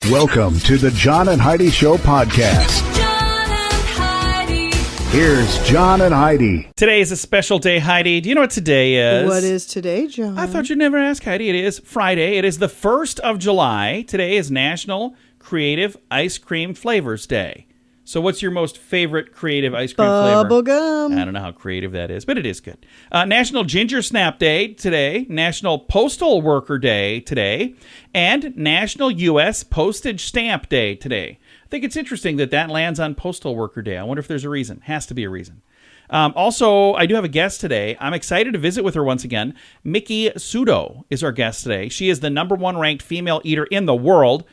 Welcome to the John and Heidi Show podcast. John and Heidi. Here's John and Heidi. Today is a special day, Heidi. Do you know what today is? What is today, John? I thought you'd never ask, Heidi. It is Friday. It is the 1st of July. Today is National Creative Ice Cream Flavors Day. So what's your most favorite creative ice cream flavor? Bubblegum. I don't know how creative that is, but it is good. National Ginger Snap Day today. National Postal Worker Day today. And National U.S. Postage Stamp Day today. I think it's interesting that lands on Postal Worker Day. I wonder if there's a reason. Has to be a reason. Also, I do have a guest today. I'm excited to visit with her once again. Miki Sudo is our guest today. She is the #1 ranked female eater in the world.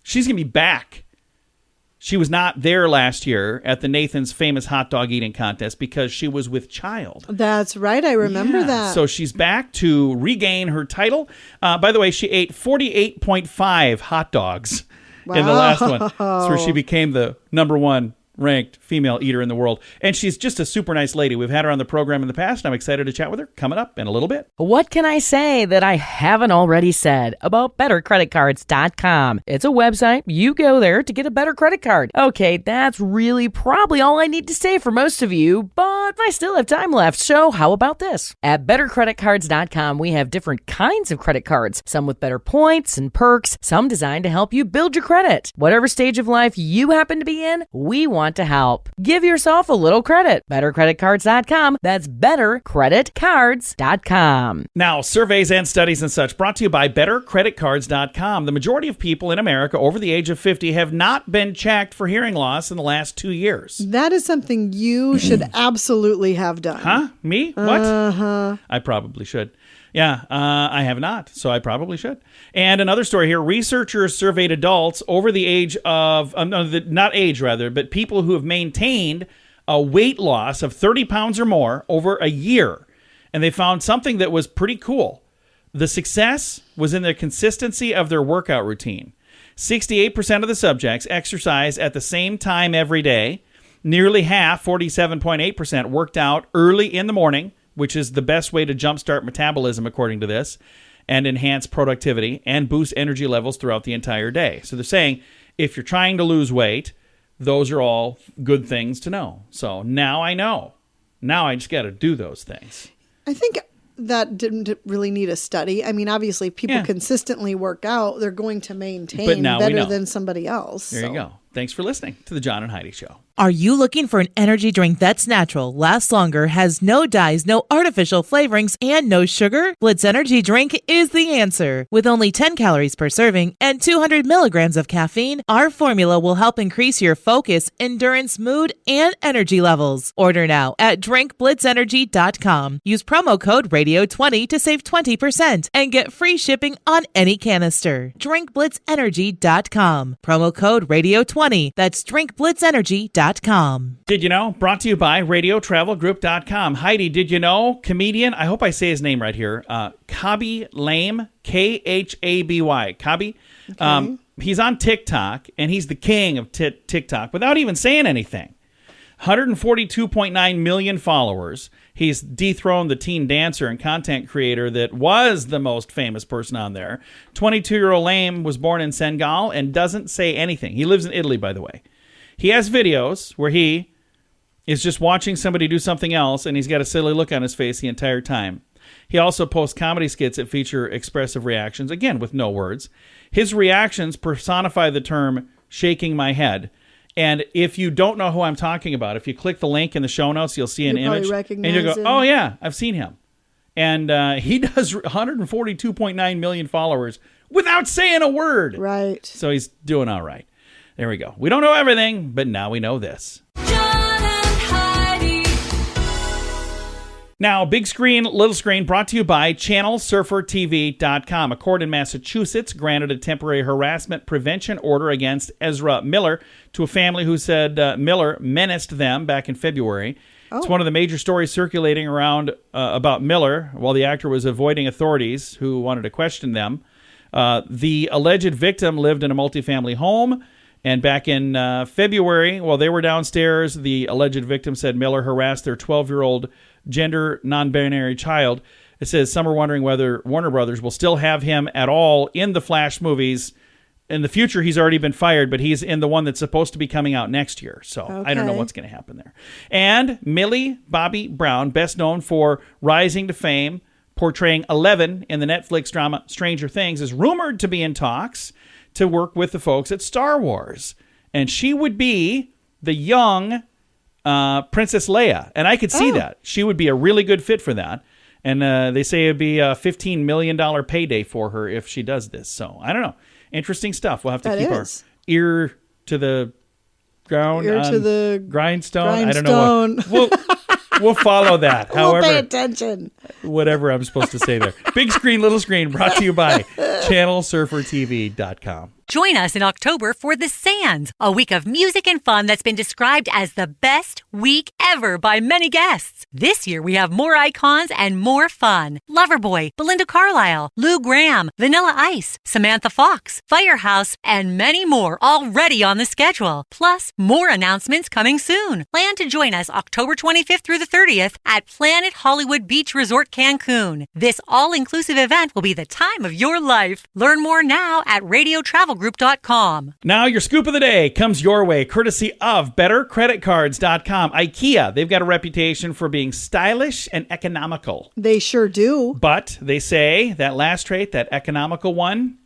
She's going to be back. She was not there last year at the Nathan's famous hot dog eating contest because she was with child. That's right. I remember that. So she's back to regain her title. By the way, she ate 48.5 hot dogs in the last one. That's where she became the #1 ranked female eater in the world. And she's just a super nice lady. We've had her on the program in the past, and I'm excited to chat with her coming up in a little bit. What can I say that I haven't already said about bettercreditcards.com? It's a website. You go there to get a better credit card. Okay, that's really probably all I need to say for most of you, but I still have time left, so how about this? At bettercreditcards.com, we have different kinds of credit cards, some with better points and perks, some designed to help you build your credit. Whatever stage of life you happen to be in, we want to help. Give yourself a little credit. BetterCreditCards.com. That's BetterCreditCards.com. Now, surveys and studies and such brought to you by BetterCreditCards.com. The majority of people in America over the age of 50 have not been checked for hearing loss in the last 2 years. That is something you should absolutely have done. Huh? Me? What? Uh-huh. I probably should. Yeah, I have not, so I probably should. And another story here, researchers surveyed adults over the age of, but people who have maintained a weight loss of 30 pounds or more over a year. And they found something that was pretty cool. The success was in the consistency of their workout routine. 68% of the subjects exercised at the same time every day. Nearly half, 47.8%, worked out early in the morning, which is the best way to jumpstart metabolism, according to this, and enhance productivity and boost energy levels throughout the entire day. So they're saying if you're trying to lose weight, those are all good things to know. So now I know. Now I just got to do those things. I think that didn't really need a study. I mean, obviously, if people consistently work out, they're going to maintain better than somebody else. There you go. Thanks for listening to the John and Heidi Show. Are you looking for an energy drink that's natural, lasts longer, has no dyes, no artificial flavorings, and no sugar? Blitz Energy Drink is the answer. With only 10 calories per serving and 200 milligrams of caffeine, our formula will help increase your focus, endurance, mood, and energy levels. Order now at drinkblitzenergy.com. Use promo code RADIO20 to save 20% and get free shipping on any canister. drinkblitzenergy.com. Promo code RADIO20. That's drinkblitzenergy.com. Did you know? Brought to you by RadioTravelGroup.com. Heidi, did you know? Comedian, I hope I say his name right here, Khaby Lame, Khaby. Khaby. Okay. He's on TikTok, and he's the king of TikTok without even saying anything. 142.9 million followers. He's dethroned the teen dancer and content creator that was the most famous person on there. 22-year-old Lame was born in Senegal and doesn't say anything. He lives in Italy, by the way. He has videos where he is just watching somebody do something else, and he's got a silly look on his face the entire time. He also posts comedy skits that feature expressive reactions, again, with no words. His reactions personify the term shaking my head. And if you don't know who I'm talking about, if you click the link in the show notes, you'll see an image. And you'll go, oh, yeah, I've seen him. And he does 142.9 million followers without saying a word. Right. So he's doing all right. There we go. We don't know everything, but now we know this. John and Heidi. Now, big screen, little screen, brought to you by ChannelSurferTV.com. A court in Massachusetts granted a temporary harassment prevention order against Ezra Miller to a family who said Miller menaced them back in February. Oh. It's one of the major stories circulating around about Miller while the actor was avoiding authorities who wanted to question them. The alleged victim lived in a multifamily home. And back in February, while they were downstairs, the alleged victim said Miller harassed their 12-year-old gender non-binary child. It says some are wondering whether Warner Brothers will still have him at all in the Flash movies in the future, he's already been fired, but he's in the one that's supposed to be coming out next year. So I don't know what's going to happen there. And Millie Bobby Brown, best known for rising to fame, portraying Eleven in the Netflix drama Stranger Things, is rumored to be in talks to work with the folks at Star Wars. And she would be the young Princess Leia. And I could see that. She would be a really good fit for that. And they say it'd be a $15 million payday for her if she does this. So I don't know. Interesting stuff. We'll have to keep our ear to the ground. Ear to the grindstone. I don't know. We'll follow that. However, we'll pay attention. Whatever I'm supposed to say there. Big screen, little screen, brought to you by ChannelSurferTV.com. Join us in October for The Sands, a week of music and fun that's been described as the best week ever by many guests. This year we have more icons and more fun. Loverboy, Belinda Carlisle, Lou Gramm, Vanilla Ice, Samantha Fox, Firehouse, and many more already on the schedule. Plus, more announcements coming soon. Plan to join us October 25th through the 30th at Planet Hollywood Beach Resort Cancun. This all-inclusive event will be the time of your life. Learn more now at radiotravelgroup.com. Now your scoop of the day comes your way, courtesy of BetterCreditCards.com. IKEA, they've got a reputation for being stylish and economical. They sure do. But they say that last trait, that economical one,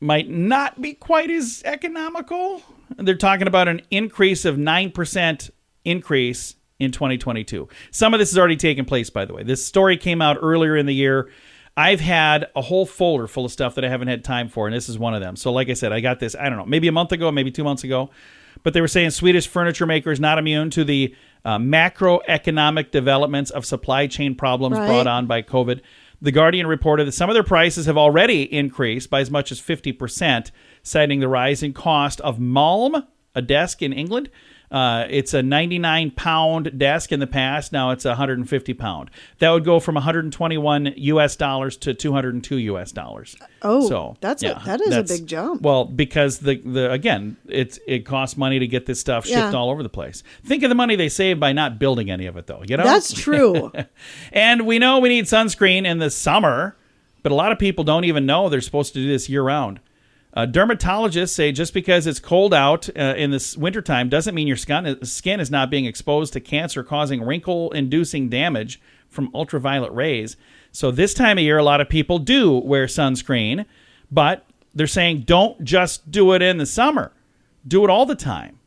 might not be quite as economical. They're talking about an increase of 9% increase in 2022. Some of this has already taken place, by the way. This story came out earlier in the year. I've had a whole folder full of stuff that I haven't had time for, and this is one of them. So like I said, I got this, I don't know, maybe a month ago, maybe 2 months ago. But they were saying Swedish furniture makers not immune to the macroeconomic developments of supply chain problems brought on by COVID. The Guardian reported that some of their prices have already increased by as much as 50%, citing the rising cost of Malm, a desk in England. It's a 99-pound desk in the past. Now it's 150 pound. That would go from 121 US dollars to 202 US dollars. Oh, so that is a big jump. Well, because again, it costs money to get this stuff shipped all over the place. Think of the money they save by not building any of it, though. You know, that's true. And we know we need sunscreen in the summer, but a lot of people don't even know they're supposed to do this year round. Dermatologists say just because it's cold out in this wintertime doesn't mean your skin is not being exposed to cancer-causing wrinkle-inducing damage from ultraviolet rays. So this time of year, a lot of people do wear sunscreen, but they're saying don't just do it in the summer. Do it all the time.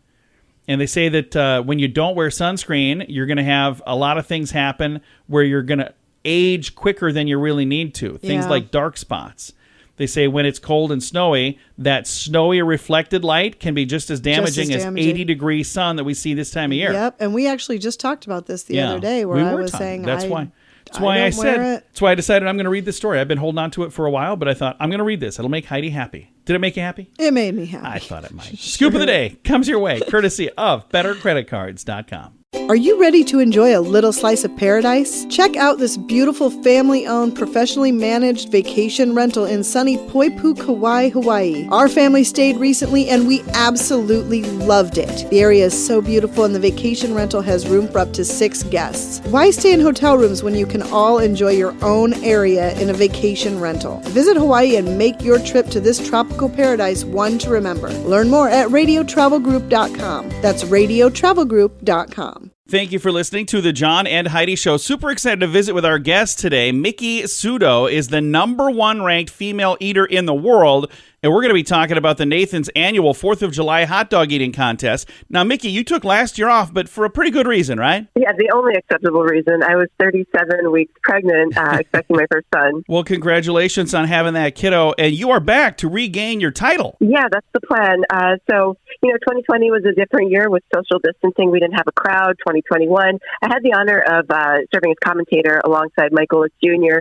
And they say that when you don't wear sunscreen, you're going to have a lot of things happen where you're going to age quicker than you really need to. Things like dark spots. They say when it's cold and snowy, that snowy reflected light can be just as damaging as 80-degree sun that we see this time of year. Yep, and we actually just talked about this the other day where I was saying that's why I decided I'm going to read this story. I've been holding on to it for a while, but I thought I'm going to read this. It'll make Heidi happy. Did it make you happy? It made me happy. I thought it might. Scoop of the day comes your way, courtesy of BetterCreditCards.com. Are you ready to enjoy a little slice of paradise? Check out this beautiful family-owned, professionally managed vacation rental in sunny Poipu, Kauai, Hawaii. Our family stayed recently and we absolutely loved it. The area is so beautiful and the vacation rental has room for up to 6 guests. Why stay in hotel rooms when you can all enjoy your own area in a vacation rental? Visit Hawaii and make your trip to this tropical paradise one to remember. Learn more at radiotravelgroup.com. That's radiotravelgroup.com. Thank you for listening to the John and Heidi Show. Super excited to visit with our guest today. Miki Sudo is the #1 ranked female eater in the world, and we're going to be talking about the Nathan's annual 4th of July hot dog eating contest. Now, Miki, you took last year off, but for a pretty good reason, right? Yeah, the only acceptable reason. I was 37 weeks pregnant, expecting my first son. Well, congratulations on having that kiddo, and you are back to regain your title. Yeah, that's the plan. So, 2020 was a different year with social distancing. We didn't have a crowd. 2021, I had the honor of serving as commentator alongside Michael Jr.,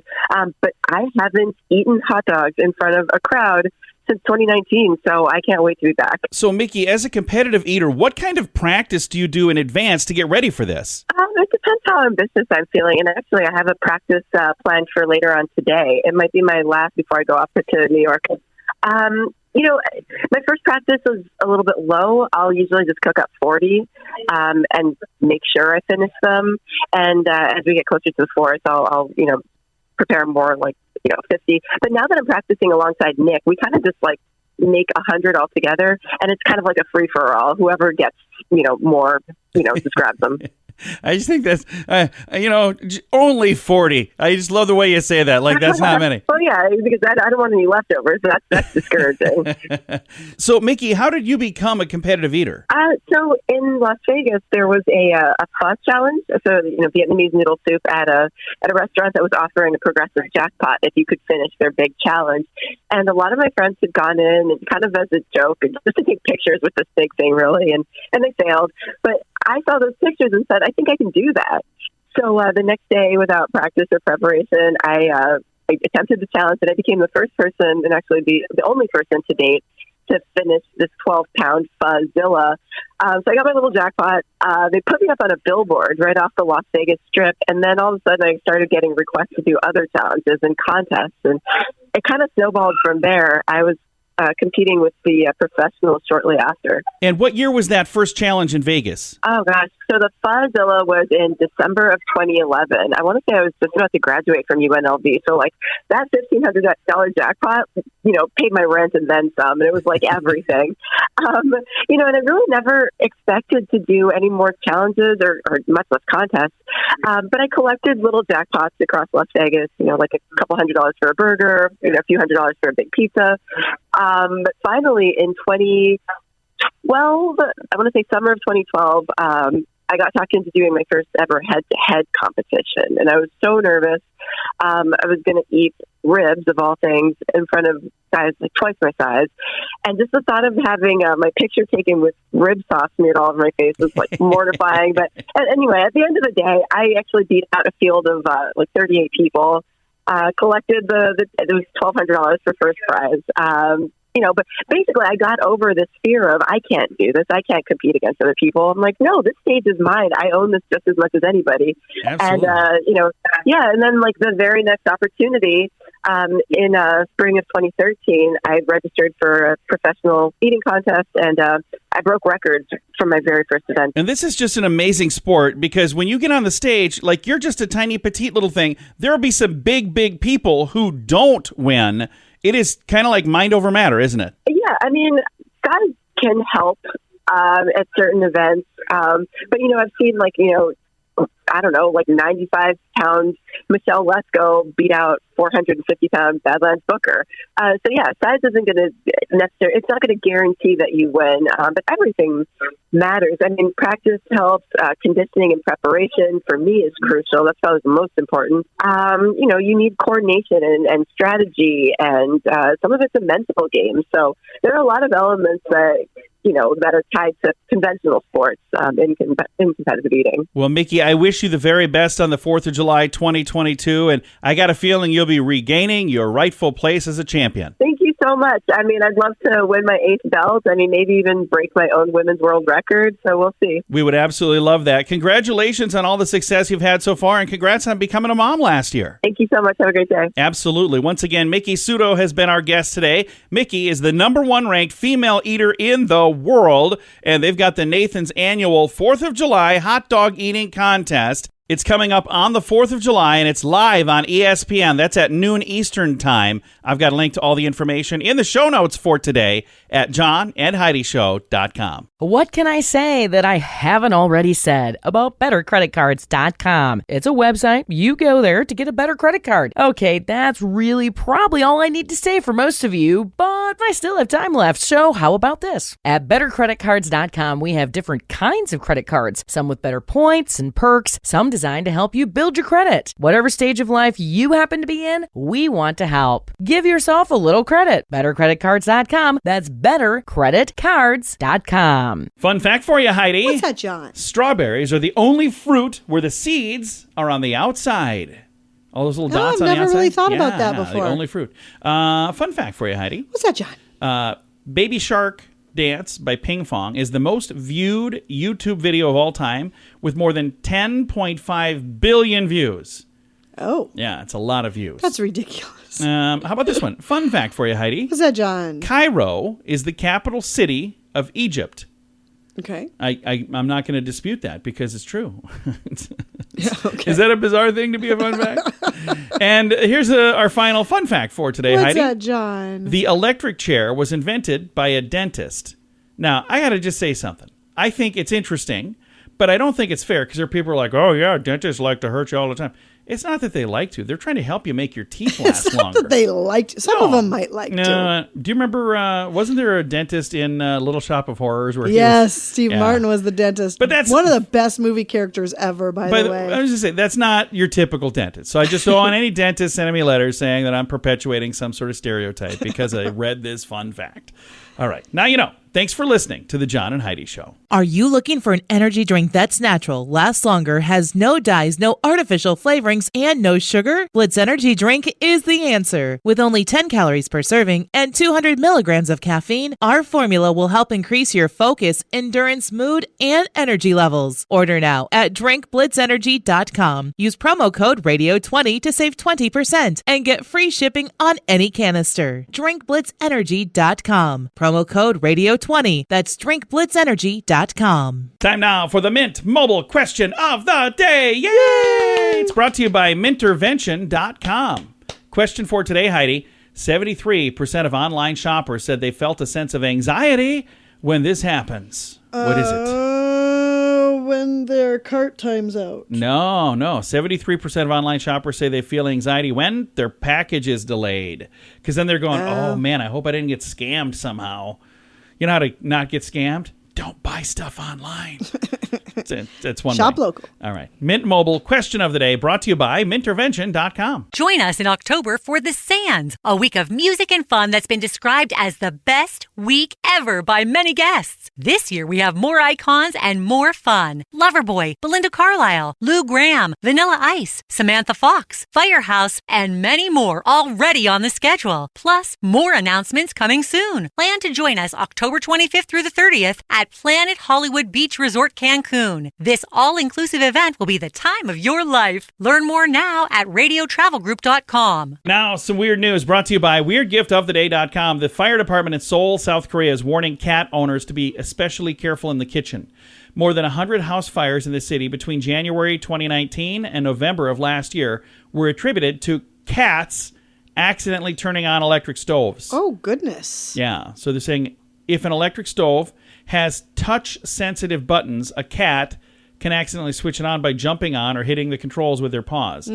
but I haven't eaten hot dogs in front of a crowd since 2019, so I can't wait to be back. So, Miki, as a competitive eater, what kind of practice do you do in advance to get ready for this? It depends how ambitious I'm feeling, and actually I have a practice planned for later on today. It might be my last before I go off to New York. My first practice was a little bit low. I'll usually just cook up 40 and make sure I finish them. And as we get closer to the 4th, I'll prepare more like 50. But now that I'm practicing alongside Nick, we kind of just make 100 altogether, and it's kind of like a free for all. Whoever gets more just grabs them. I just think that's, only 40. I just love the way you say that. Like, that's not many. Well, yeah, because I don't want any leftovers. That's discouraging. So, Miki, how did you become a competitive eater? So in Las Vegas, there was a fuzz challenge. So, Vietnamese noodle soup at a restaurant that was offering a progressive jackpot if you could finish their big challenge. And a lot of my friends had gone in and kind of as a joke and just to take pictures with this big thing, really. And they failed. But I saw those pictures and said, I think I can do that. So the next day, without practice or preparation, I attempted the challenge, and I became the first person, and actually the only person to date, to finish this 12-pound Fuzzilla. So I got my little jackpot. They put me up on a billboard right off the Las Vegas Strip, and then all of a sudden I started getting requests to do other challenges and contests, and it kind of snowballed from there. I was competing with the professionals shortly after. And what year was that first challenge in Vegas? Oh, gosh. So the Fuzzilla was in December of 2011. I want to say I was just about to graduate from UNLV. So, that $1,500 jackpot, paid my rent and then some. And it was like everything. And I really never expected to do any more challenges or much less contests. But I collected little jackpots across Las Vegas, like a couple $100 for a burger, a few $100 for a big pizza. But finally, in 2012, I want to say summer of 2012, I got talked into doing my first ever head-to-head competition. And I was so nervous. I was going to eat ribs, of all things, in front of guys like twice my size. And just the thought of having my picture taken with rib sauce smeared all over my face was mortifying. But anyway, at the end of the day, I actually beat out a field of 38 people. Collected it was $1,200 for first prize. But basically I got over this fear of I can't do this. I can't compete against other people. I'm like, no, this stage is mine. I own this just as much as anybody. Absolutely. And, and then the very next opportunity in spring of 2013, I registered for a professional eating contest, and I broke records from my very first event. And this is just an amazing sport because when you get on the stage, you're just a tiny, petite little thing. There will be some big people who don't win. It is kind of like mind over matter, isn't it? Yeah, I mean, size can help at certain events. But, I've seen, 95-pound Michelle Lesko beat out 450-pound Badlands Booker. Size isn't going to necessarily, it's not going to guarantee that you win, but everything matters. I mean, practice helps, conditioning and preparation for me is crucial. That's probably the most important. You need coordination and strategy, and some of it's a mental game. So there are a lot of elements that are tied to conventional sports in competitive eating. Well, Miki, I wish you the very best on the 4th of July 2022, and I got a feeling you'll be regaining your rightful place as a champion. Thank you so much. I mean, I'd love to win my 8th belt. I mean, maybe even break my own women's world record, so we'll see. We would absolutely love that. Congratulations on all the success you've had so far, and congrats on becoming a mom last year. Thank you so much. Have a great day. Absolutely. Once again, Miki Sudo has been our guest today. Miki is the #1 ranked female eater in the world, and they've got the Nathan's annual 4th of July hot dog eating contest. It's coming up on the 4th of July, and it's live on ESPN. That's at noon Eastern time. I've got a link to all the information in the show notes for today at johnandheidishow.com. What can I say that I haven't already said about bettercreditcards.com? It's a website. You go there to get a better credit card. Okay, that's really probably all I need to say for most of you, but I still have time left, so how about this? At bettercreditcards.com, we have different kinds of credit cards, some with better points and perks, some designed to help you build your credit. Whatever stage of life you happen to be in, we want to help. Give yourself a little credit. BetterCreditCards.com. That's BetterCreditCards.com. Fun fact for you, Heidi. What's that, John? Strawberries are the only fruit where the seeds are on the outside. All those little dots on the outside. I've never really thought about that before. The only fruit. Fun fact for you, Heidi. What's that, John? Baby Shark Dance by Ping Fong is the most viewed YouTube video of all time with more than 10.5 billion views. Oh. Yeah, it's a lot of views. That's ridiculous. How about this one? Fun fact for you, Heidi. What's that, John? Cairo is the capital city of Egypt. Okay. I'm not going to dispute that because it's true. Yeah, okay. Is that a bizarre thing to be a fun fact? And here's our final fun fact for today, What's Heidi. that, John? The electric chair was invented by a dentist. Now, I got to just say something. I think it's interesting, but I don't think it's fair because there are people who are like, oh, yeah, dentists like to hurt you all the time. It's not that they like to. They're trying to help you make your teeth last It's not longer. that they liked. Some of them might like to. Do you remember, wasn't there a dentist in Little Shop of Horrors? Where Yes, he was, Steve Martin was the dentist. But that's one of the best movie characters ever, by the way. I was just saying, that's not your typical dentist. So I just don't want any dentist sending me letters saying that I'm perpetuating some sort of stereotype because I read this fun fact. All right. Now you know. Thanks for listening to the John and Heidi Show. Are you looking for an energy drink that's natural, lasts longer, has no dyes, no artificial flavorings, and no sugar? Blitz Energy Drink is the answer. With only 10 calories per serving and 200 milligrams of caffeine, our formula will help increase your focus, endurance, mood, and energy levels. Order now at drinkblitzenergy.com. Use promo code RADIO20 to save 20% and get free shipping on any canister. drinkblitzenergy.com. Promo code RADIO20. That's drinkblitzenergy.com. Time now for the Mint Mobile Question of the Day. Yay! It's brought to you by mintervention.com. Question for today, Heidi. 73% of online shoppers said they felt a sense of anxiety when this happens. What is it? When their cart time's out. No. 73% of online shoppers say they feel anxiety when their package is delayed. Because then they're going, oh, man, I hope I didn't get scammed somehow. You know how to not get scammed? Don't buy stuff online. That's one Shop way. local. All right. Mint Mobile Question of the Day brought to you by mintervention.com. Join us in October for The Sands, a week of music and fun that's been described as the best week ever by many guests. This year we have more icons and more fun. Loverboy, Belinda Carlisle, Lou Gramm, Vanilla Ice, Samantha Fox, Firehouse, and many more already on the schedule. Plus, more announcements coming soon. Plan to join us October 25th through the 30th at Planet Hollywood Beach Resort Cancun. This all-inclusive event will be the time of your life. Learn more now at radiotravelgroup.com. Now, some weird news brought to you by weirdgiftoftheday.com. The fire department in Seoul, South Korea is warning cat owners to be especially careful in the kitchen. More than 100 house fires in the city between January 2019 and November of last year were attributed to cats accidentally turning on electric stoves. Oh, goodness. Yeah, so they're saying if an electric stove has touch-sensitive buttons, a cat can accidentally switch it on by jumping on or hitting the controls with their paws.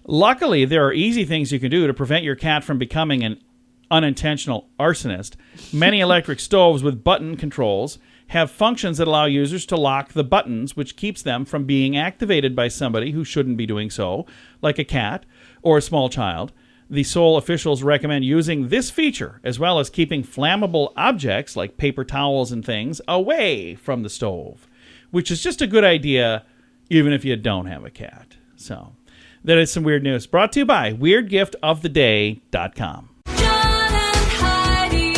Luckily, there are easy things you can do to prevent your cat from becoming an unintentional arsonist. Many electric stoves with button controls have functions that allow users to lock the buttons, which keeps them from being activated by somebody who shouldn't be doing so, like a cat or a small child. The Seoul officials recommend using this feature, as well as keeping flammable objects like paper towels and things away from the stove, which is just a good idea even if you don't have a cat. So that is some weird news. Brought to you by weirdgiftoftheday.com. John and Heidi.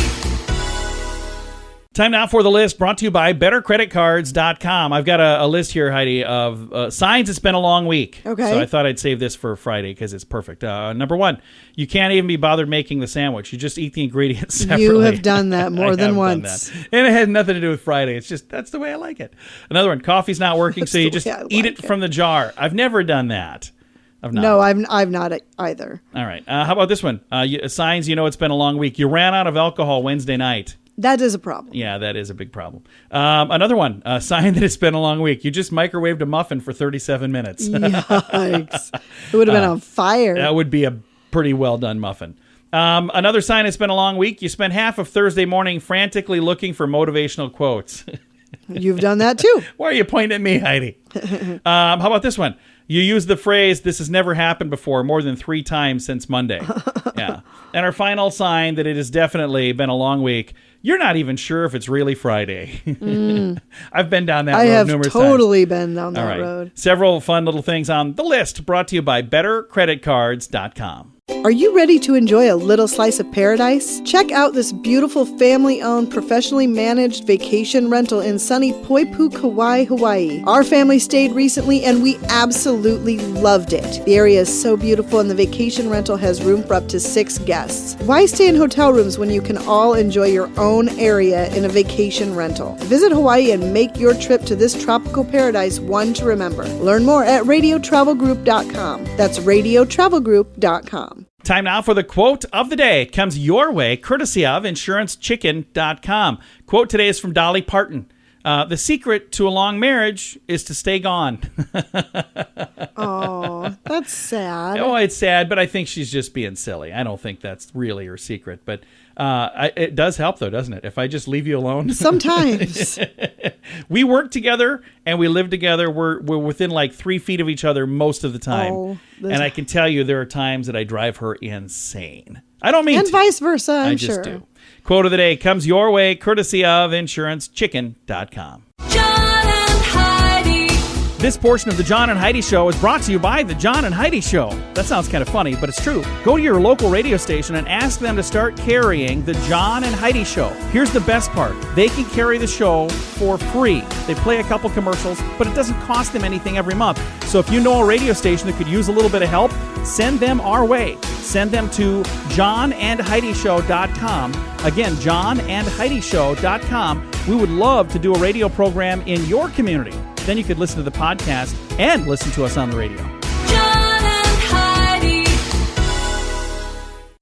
Time now for the list brought to you by bettercreditcards.com. I've got a list here, Heidi, of signs it's been a long week. Okay. So I thought I'd save this for Friday because it's perfect. Number one, you can't even be bothered making the sandwich. You just eat the ingredients separately. You have done that more I than have done once. that. And it has nothing to do with Friday. It's just, that's the way I like it. Another one, coffee's not working, so you the just way I eat like it it. from the jar. I've never done that. I've not. No, I've not either. All right. How about this one? Signs you know it's been a long week. You ran out of alcohol Wednesday night. That is a problem. Yeah, that is a big problem. Another one, a sign that it's been a long week. You just microwaved a muffin for 37 minutes. Yikes. It would have been on fire. That would be a pretty well done muffin. Another sign it's been a long week. You spent half of Thursday morning frantically looking for motivational quotes. You've done that too. Why are you pointing at me, Heidi? How about this one? You use the phrase, this has never happened before, more than 3 times since Monday. Yeah. And our final sign that it has definitely been a long week, you're not even sure if it's really Friday. I've been down that road numerous times. I have totally been down that All right. road. Several fun little things on the list brought to you by bettercreditcards.com. Are you ready to enjoy a little slice of paradise? Check out this beautiful family-owned, professionally managed vacation rental in sunny Poipu, Kauai, Hawaii. Our family stayed recently and we absolutely loved it. The area is so beautiful and the vacation rental has room for up to 6 guests. Why stay in hotel rooms when you can all enjoy your own area in a vacation rental? Visit Hawaii and make your trip to this tropical paradise one to remember. Learn more at radiotravelgroup.com. That's radiotravelgroup.com. Time now for the quote of the day. It comes your way, courtesy of insurancechicken.com. Quote today is from Dolly Parton. The secret to a long marriage is to stay gone. Oh, that's sad. Oh, it's sad, but I think she's just being silly. I don't think that's really her secret. But it does help, though, doesn't it? If I just leave you alone. Sometimes. We work together and we live together. We're within like 3 feet of each other most of the time. Oh, and I can tell you there are times that I drive her insane. I don't mean and to. vice versa, I'm I just sure. do. Quote of the day comes your way, courtesy of insurancechicken.com. John and Heidi. This portion of the John and Heidi Show is brought to you by the John and Heidi Show. That sounds kind of funny, but it's true. Go to your local radio station and ask them to start carrying the John and Heidi Show. Here's the best part. They can carry the show for free. They play a couple commercials, but it doesn't cost them anything every month. So if you know a radio station that could use a little bit of help, send them our way. Send them to johnandheidishow.com. Again, johnandheidishow.com. We would love to do a radio program in your community. Then you could listen to the podcast and listen to us on the radio. John and Heidi.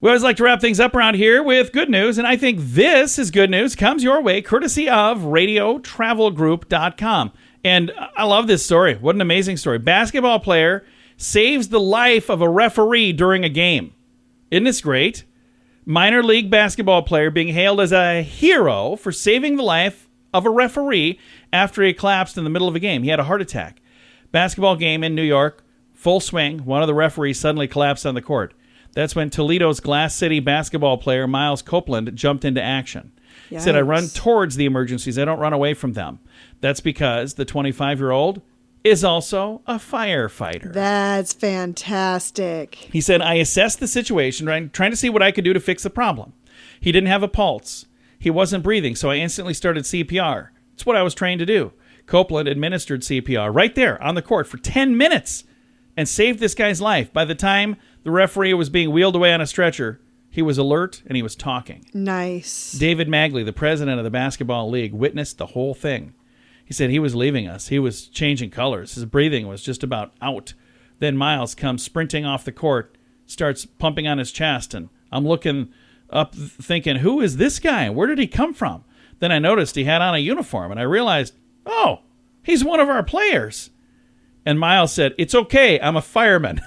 We always like to wrap things up around here with good news, and I think this is good news. Comes your way courtesy of radiotravelgroup.com. And I love this story. What an amazing story. Basketball player saves the life of a referee during a game. Isn't this great? Minor league basketball player being hailed as a hero for saving the life of a referee after he collapsed in the middle of a game. He had a heart attack. Basketball game in New York, full swing. One of the referees suddenly collapsed on the court. That's when Toledo's Glass City basketball player Miles Copeland jumped into action. He said, I run towards the emergencies. I don't run away from them. That's because the 25-year-old is also a firefighter. That's fantastic. He said, I assessed the situation, trying to see what I could do to fix the problem. He didn't have a pulse. He wasn't breathing, so I instantly started CPR. It's what I was trained to do. Copeland administered CPR right there on the court for 10 minutes and saved this guy's life. By the time the referee was being wheeled away on a stretcher, he was alert and he was talking. Nice. David Magley, the president of the Basketball League, witnessed the whole thing. He said he was leaving us. He was changing colors. His breathing was just about out. Then Miles comes sprinting off the court, starts pumping on his chest, and I'm looking up thinking, who is this guy? Where did he come from? Then I noticed he had on a uniform, and I realized, oh, he's one of our players. And Miles said, it's okay, I'm a fireman.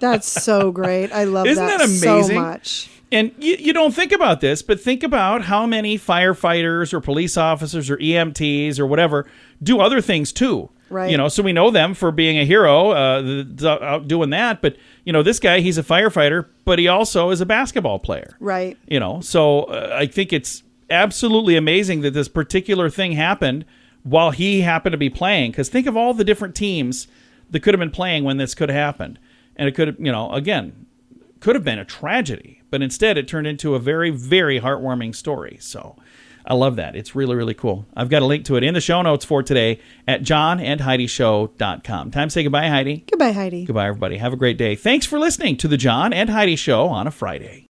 That's so great. I love Isn't that that amazing? so much. And you don't think about this, but think about how many firefighters or police officers or EMTs or whatever do other things too. Right. You know, so we know them for being a hero, out doing that. But, you know, this guy, he's a firefighter, but he also is a basketball player. Right. You know, so I think it's absolutely amazing that this particular thing happened while he happened to be playing. Because think of all the different teams that could have been playing when this could have happened. And it could have, you know, again, could have been a tragedy. But instead, it turned into a very, very heartwarming story. So I love that. It's really, really cool. I've got a link to it in the show notes for today at johnandheidishow.com. Time to say goodbye, Heidi. Goodbye, Heidi. Goodbye, everybody. Have a great day. Thanks for listening to the John and Heidi Show on a Friday.